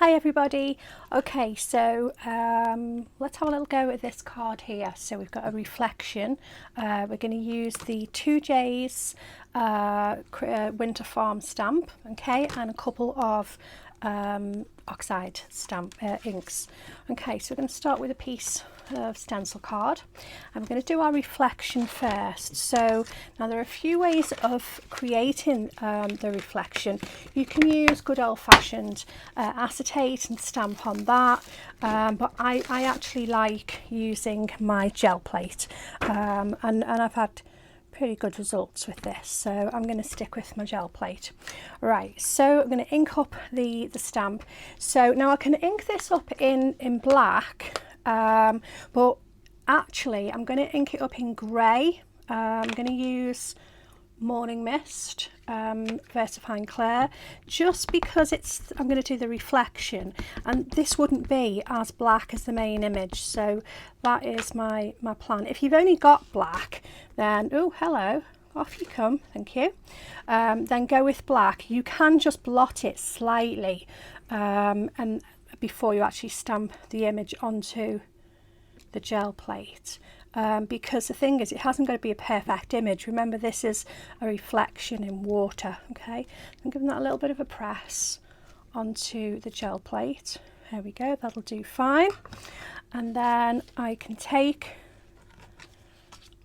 Hi everybody. Okay, so let's have a little go at this card here. So we've got a reflection. We're going to use the 2J's Winter Farm stamp, okay, and a couple of oxide stamp inks. Okay, so we're going to start with a piece of stencil card and we're going to do our reflection first. So now there are a few ways of creating the reflection. You can use good old-fashioned acetate and stamp on that, but I actually like using my gel plate, and I've had pretty good results with this, so I'm going to stick with my gel plate. Right, so I'm going to ink up the stamp. So now I can ink this up in black, but actually I'm going to ink it up in grey. I'm going to use Morning Mist, Versafine Clear, just because I'm going to do the reflection and this wouldn't be as black as the main image, so that is my plan. If you've only got black, then oh hello, off you come, thank you. Then go with black. You can just blot it slightly and before you actually stamp the image onto the gel plate. Because the thing is, it hasn't got to be a perfect image. Remember, this is a reflection in water. Okay, I'm giving that a little bit of a press onto the gel plate. There we go, that'll do fine. And then I can take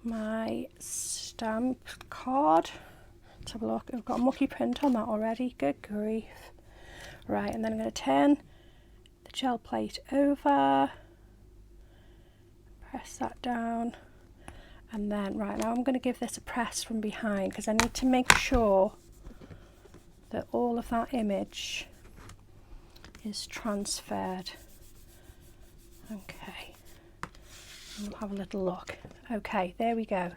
my stamp card. Let's have a look. I've got a mucky print on that already. Good grief. Right, and then I'm going to turn the gel plate over. Press that down, and then right now I'm going to give this a press from behind because I need to make sure that all of that image is transferred. Okay, and we'll have a little look. Okay, there we go,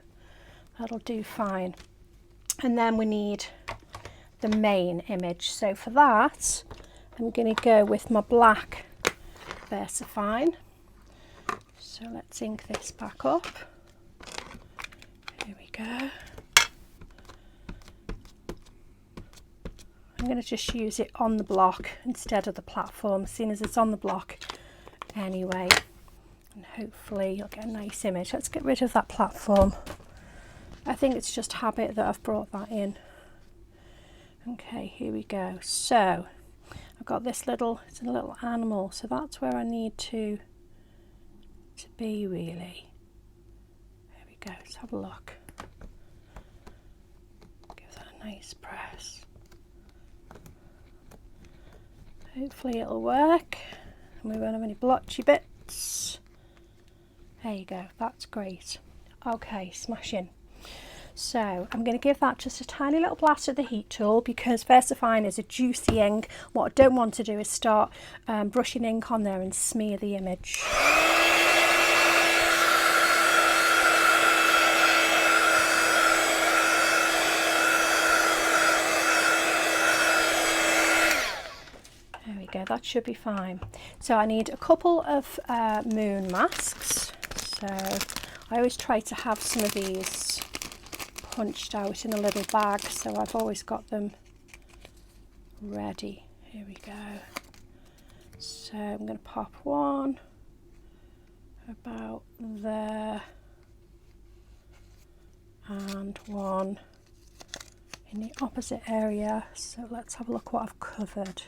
that'll do fine. And then we need the main image, so for that I'm going to go with my black Versafine. So let's ink this back up. Here we go. I'm going to just use it on the block instead of the platform, seeing as it's on the block anyway. And hopefully you'll get a nice image. Let's get rid of that platform. I think it's just habit that I've brought that in. Okay, here we go. So I've got this it's a little animal, so that's where I need to be really. There we go, let's have a look. Give that a nice press. Hopefully it'll work and we won't have any blotchy bits. There you go, that's great. Okay, smashing. So I'm going to give that just a tiny little blast of the heat tool because Versafine is a juicy ink. What I don't want to do is start brushing ink on there and smear the image. There we go, that should be fine. So I need a couple of moon masks. So I always try to have some of these punched out in a little bag, so I've always got them ready. Here we go. So I'm going to pop one about there and one in the opposite area. So let's have a look what I've covered.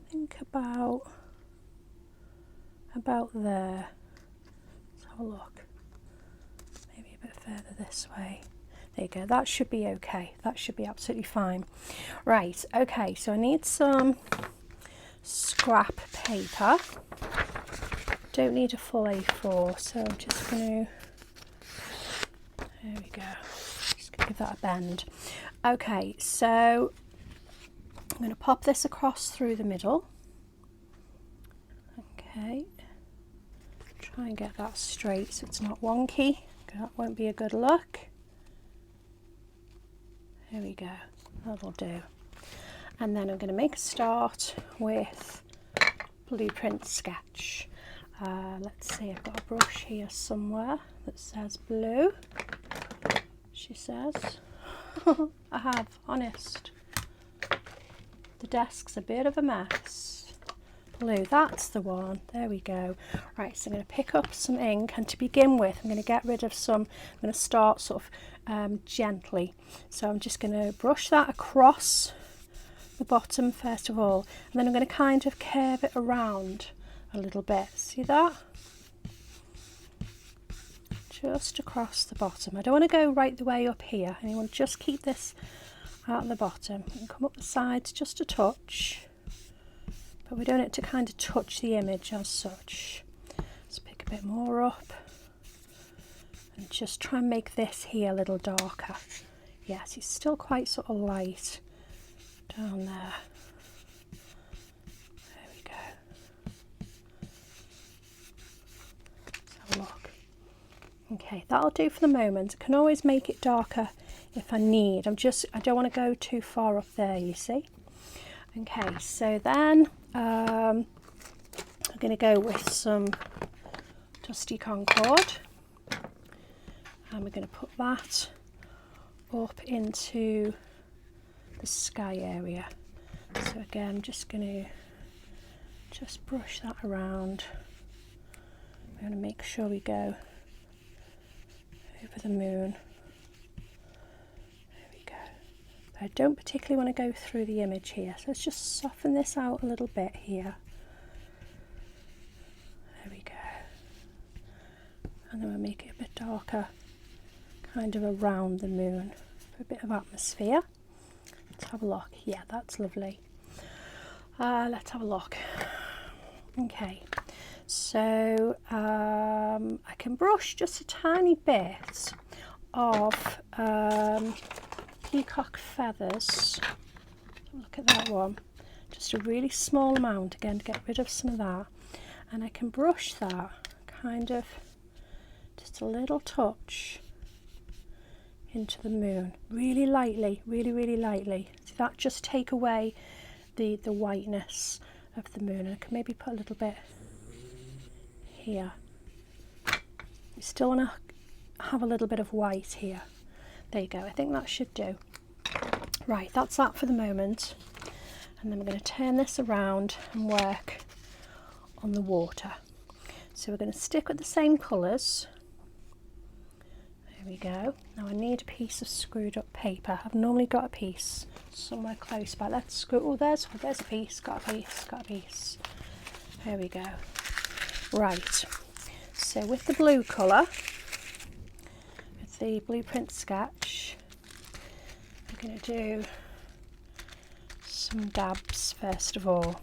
I think about there. Let's have a look. Maybe a bit further this way. There you go, that should be okay. That should be absolutely fine. Right, okay, so I need some scrap paper. Don't need a full A4, so I'm just going to, there we go, just going to give that a bend. Okay, so I'm going to pop this across through the middle. Okay, try and get that straight so it's not wonky. That won't be a good look. There we go, that'll do. And then I'm going to make a start with Blueprint Sketch. Let's see, I've got a brush here somewhere that says blue, she says. I have, honest. The desk's a bit of a mess. blue, that's the one, there we go. Right, so I'm going to pick up some ink, and to begin with I'm going to get rid of some, I'm going to start sort of gently, so I'm just going to brush that across the bottom first of all, and then I'm going to kind of curve it around a little bit, see that? Just across the bottom. I don't want to go right the way up here, and you want to just keep this at the bottom and come up the sides just a touch, but we don't want it to kind of touch the image as such. Let's pick a bit more up and just try and make this here a little darker. Yes, it's still quite sort of light down there. There we go. Let's have a look. Okay, that'll do for the moment. I can always make it darker if I need. I don't want to go too far up there, you see. Okay, so then I'm going to go with some Dusty Concord, and we're going to put that up into the sky area. So again, I'm just going to just brush that around. We're going to make sure we go over the moon. There we go. But I don't particularly want to go through the image here, so let's just soften this out a little bit here. There we go. And then we'll make it a bit darker, kind of around the moon for a bit of atmosphere. Let's have a look. Yeah, that's lovely. Let's have a look. Okay, so I can brush just a tiny bit of peacock feathers. Look at that one. Just a really small amount, again, to get rid of some of that. And I can brush that kind of just a little touch into the moon, really lightly, really lightly. So that just take away the whiteness of the moon. And I can maybe put a little bit here. You still want to have a little bit of white here. There you go. I think that should do. Right, that's that for the moment. And then we're going to turn this around and work on the water. So we're going to stick with the same colours. There we go. Now I need a piece of screwed up paper. I've normally got a piece somewhere close by. Let's screw. Oh, there's a piece. Got a piece. There we go. Right. So with the blue colour, with the blueprint sketch, I'm going to do some dabs first of all,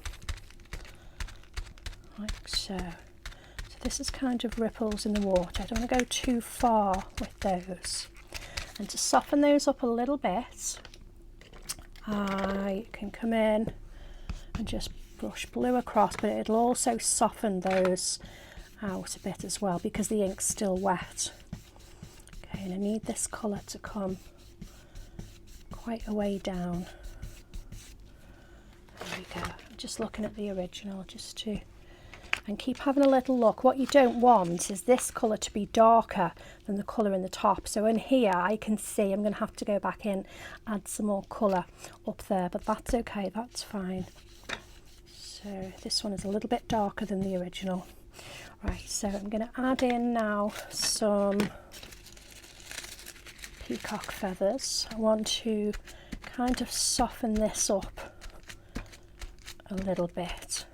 like so. So this is kind of ripples in the water. I don't want to go too far with those. And to soften those up a little bit, I can come in and just brush blue across, but it'll also soften those out a bit as well because the ink's still wet. Okay, and I need this colour to come quite a way down. There we go. I'm just looking at the original just to, and keep having a little look. What you don't want is this colour to be darker than the colour in the top. So in here I can see I'm going to have to go back in, add some more colour up there, but that's okay, that's fine. So this one is a little bit darker than the original. Right, so I'm going to add in now some peacock feathers. I want to kind of soften this up a little bit.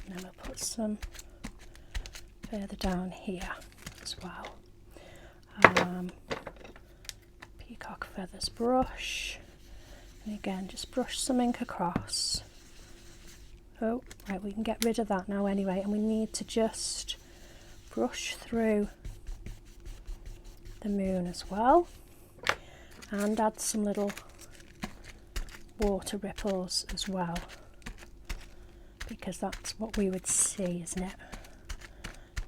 And then we'll put some further down here as well. Peacock feathers brush. And again, just brush some ink across. Oh, right, we can get rid of that now anyway, and we need to just brush through the moon as well and add some little water ripples as well, because that's what we would see, isn't it?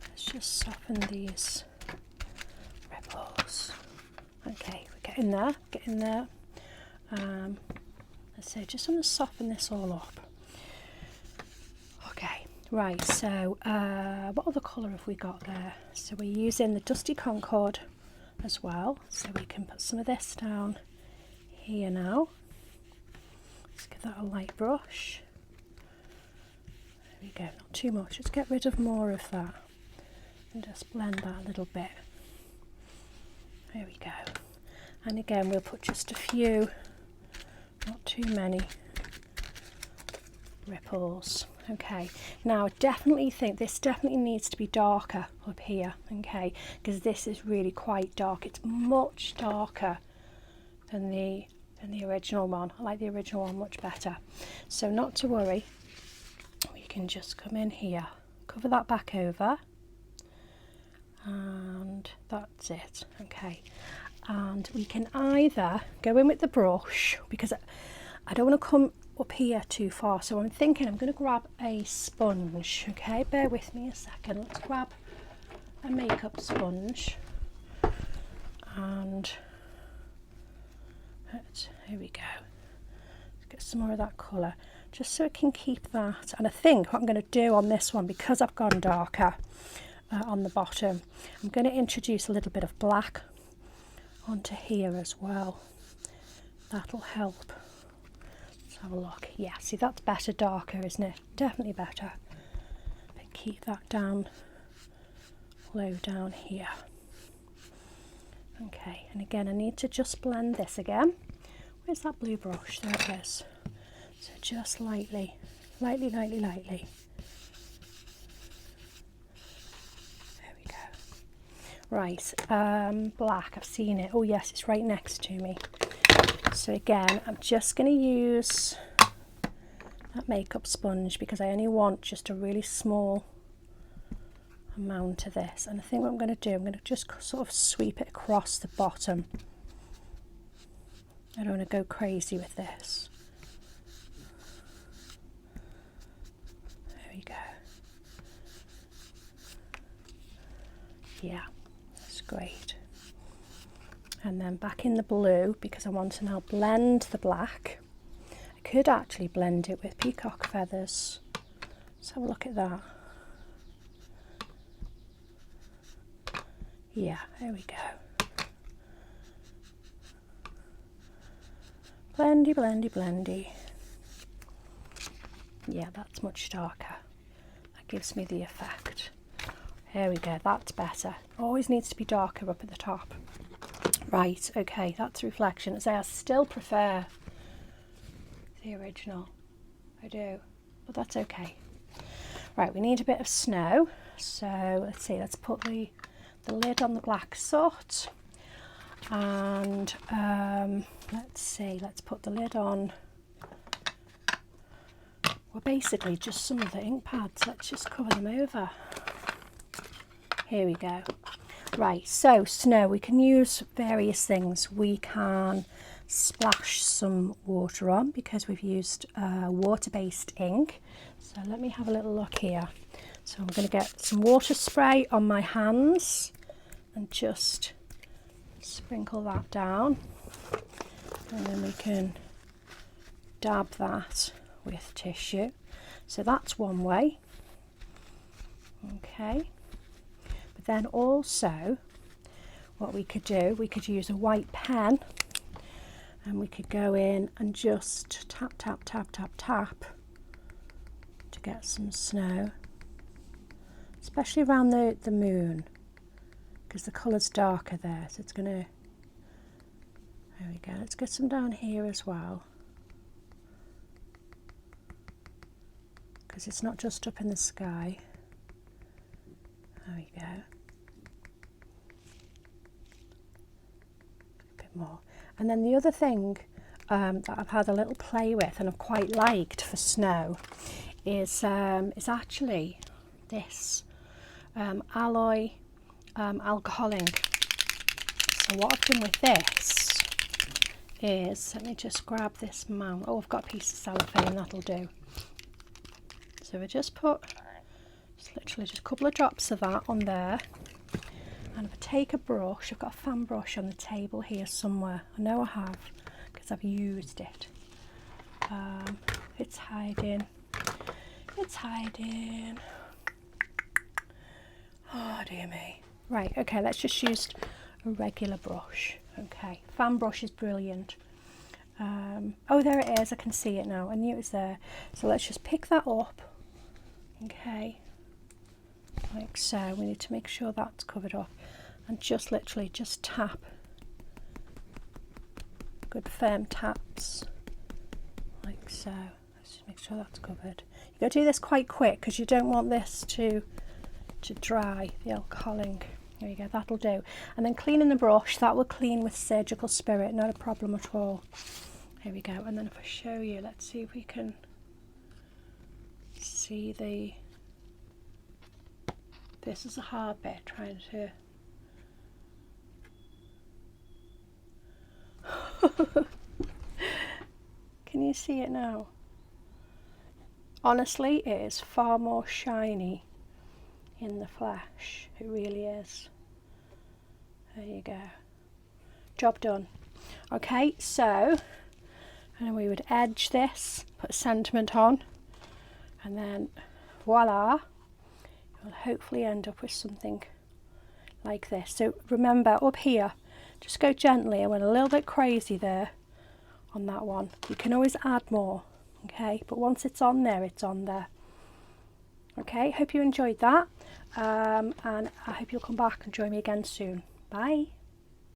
Let's just soften these ripples. Okay, we're getting there. Let's say just want to soften this all up. Okay, right, so what other colour have we got there? So we're using the Dusty Concord as well, so we can put some of this down here now. Let's give that a light brush. we go, not too much. Let's get rid of more of that and just blend that a little bit. There we go. And again, we'll put just a few, not too many ripples. Okay, now I definitely think this definitely needs to be darker up here, okay, because this is really quite dark. It's much darker than the original one. I like the original one much better. So not to worry, we can just come in here, cover that back over, and that's it. Okay, and we can either go in with the brush, because I don't want to come up here too far, so I'm thinking I'm going to grab a sponge. Okay, bear with me a second. Let's grab a makeup sponge, and here we go. Let's get some more of that colour, just so it can keep that. And I think what I'm going to do on this one, because I've gone darker on the bottom, I'm going to introduce a little bit of black onto here as well. That'll help. Let's have a look. Yeah, see, that's better darker, isn't it? Definitely better. But keep that down, low down here. Okay, and again, I need to just blend this again. Where's that blue brush? There it is. So just lightly, lightly, lightly, lightly. There we go. Right, black, I've seen it. Oh yes, it's right next to me. So again, I'm just going to use that makeup sponge because I only want just a really small amount of this. And I think what I'm going to do, I'm going to just sort of sweep it across the bottom. I don't want to go crazy with this. There we go. Yeah, that's great. And then back in the blue, because I want to now blend the black. I could actually blend it with peacock feathers. Let's have a look at that. Yeah, there we go. Blendy, blendy, blendy. Yeah, that's much darker. That gives me the effect. There we go, that's better. Always needs to be darker up at the top. Right, okay, that's reflection. As I still prefer the original. I do, but that's okay. Right, we need a bit of snow. So let's see, let's put the lid on the black soot. And let's see, let's put the lid on. Well, basically just some of the ink pads. Let's just cover them over. Here we go. Right, so snow, we can use various things. We can splash some water on because we've used water-based ink. So let me have a little look here. So I'm going to get some water spray on my hands and just sprinkle that down. And then we can dab that with tissue. So that's one way. Okay. Then also what we could do, we could use a white pen and we could go in and just tap, tap, tap, tap, tap to get some snow, especially around the moon because the colour's darker there, so it's going to, there we go, let's get some down here as well because it's not just up in the sky. There we go. More. And then the other thing that I've had a little play with and I've quite liked for snow is actually this alloy alcohol ink. So what I've done with this is, let me just grab this mount. Oh, I've got a piece of cellophane, that'll do. So we just put literally just a couple of drops of that on there. And if I take a brush, I've got a fan brush on the table here somewhere. I know I have because I've used it. It's hiding. It's hiding. Oh dear me. Right, okay, let's just use a regular brush. Okay, fan brush is brilliant. Oh, there it is. I can see it now. I knew it was there. So let's just pick that up Okay, like so. We need to make sure that's covered up, and just literally just tap, good firm taps, like so. Let's just make sure that's covered. You've got to do this quite quick because you don't want this to dry, the alcohol ink. There you go, that'll do. And then cleaning the brush, that will clean with Surgical Spirit, not a problem at all. Here we go. And then if I show you, let's see if we can see this is a hard bit, trying to can you see it now? Honestly, it is far more shiny in the flesh. It really is. There you go. Job done. Okay, so and we would edge this, put sentiment on, and then voila, you'll hopefully end up with something like this. So remember, up here, just go gently. I went a little bit crazy there on that one. You can always add more, okay? But once it's on there, it's on there. Okay, hope you enjoyed that, and I hope you'll come back and join me again soon. Bye.